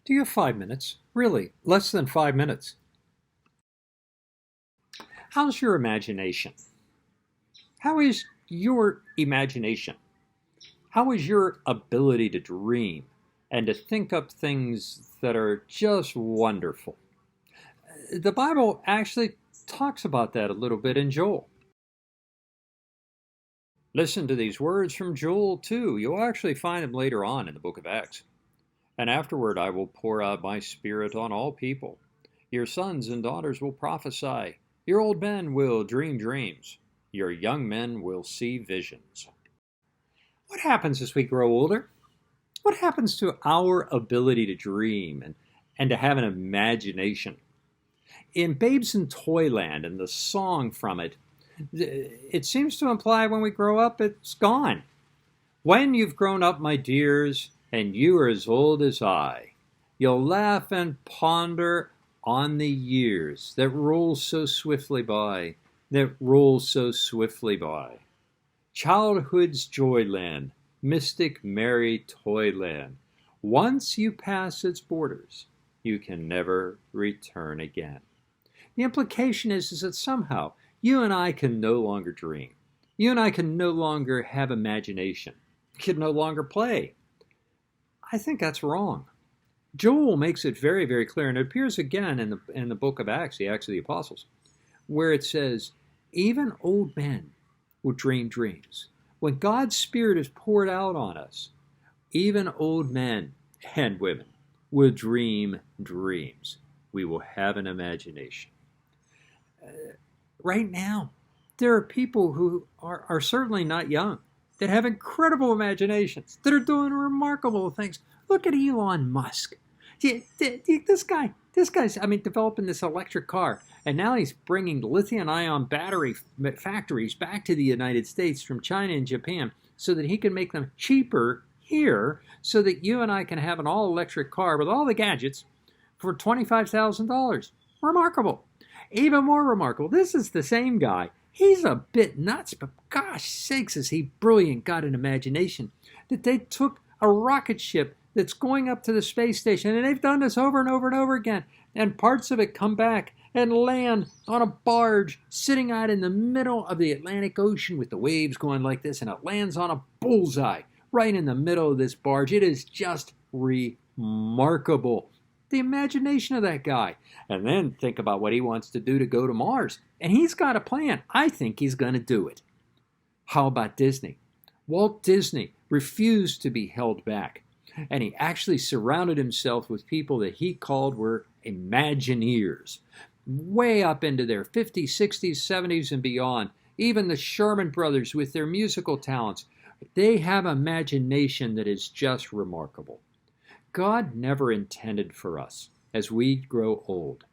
Do you have 5 minutes? Really, less than 5 minutes. How's your imagination? How is your imagination? How is your ability to dream and to think up things that are just wonderful? The Bible actually talks about that a little bit in Joel. Listen to these words from Joel 2. You'll actually find them later on in the book of Acts. And afterward I will pour out my spirit on all people. Your sons and daughters will prophesy. Your old men will dream dreams. Your young men will see visions. What happens as we grow older? What happens to our ability to dream and to have an imagination? In Babes in Toyland and the song from it, it seems to imply when we grow up, it's gone. When you've grown up, my dears, and you are as old as I, you'll laugh and ponder on the years that roll so swiftly by, that roll so swiftly by. Childhood's joyland, mystic merry toyland. Once you pass its borders, you can never return again. The implication is that somehow you and I can no longer dream. You and I can no longer have imagination. Can no longer play. I think that's wrong. Joel makes it very, very clear, and it appears again in the book of Acts, the Acts of the Apostles, where it says, even old men will dream dreams. When God's Spirit is poured out on us, even old men and women will dream dreams. We will have an imagination. Right now, there are people who are certainly not young, that have incredible imaginations, that are doing remarkable things. Look at Elon Musk. This guy's, developing this electric car, and now he's bringing lithium-ion battery factories back to the United States from China and Japan so that he can make them cheaper here so that you and I can have an all-electric car with all the gadgets for $25,000. Remarkable. Even more remarkable, this is the same guy. He's a bit nuts, but gosh sakes, is he brilliant, got an imagination, that they took a rocket ship that's going up to the space station, and they've done this over and over and over again, and parts of it come back and land on a barge sitting out in the middle of the Atlantic Ocean with the waves going like this, and it lands on a bullseye right in the middle of this barge. It is just remarkable. The imagination of that guy. And then think about what he wants to do to go to Mars. And he's got a plan. I think he's going to do it. How about Disney? Walt Disney refused to be held back. And he actually surrounded himself with people that he called were Imagineers. Way up into their 50s, 60s, 70s, and beyond. Even the Sherman Brothers with their musical talents. They have imagination that is just remarkable. God never intended for us, as we grow old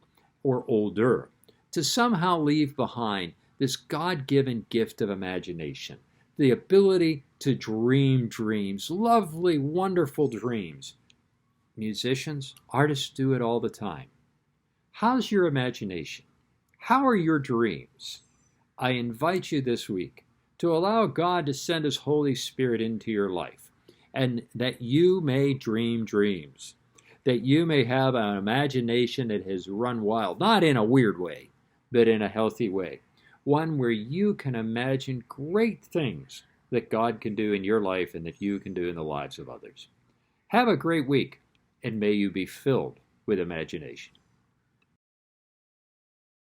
or older, to somehow leave behind this God-given gift of imagination, the ability to dream dreams, lovely, wonderful dreams. Musicians, artists do it all the time. How's your imagination? How are your dreams? I invite you this week to allow God to send His Holy Spirit into your life, and that you may dream dreams, that you may have an imagination that has run wild, not in a weird way, but in a healthy way, one where you can imagine great things that God can do in your life and that you can do in the lives of others. Have a great week, and may you be filled with imagination.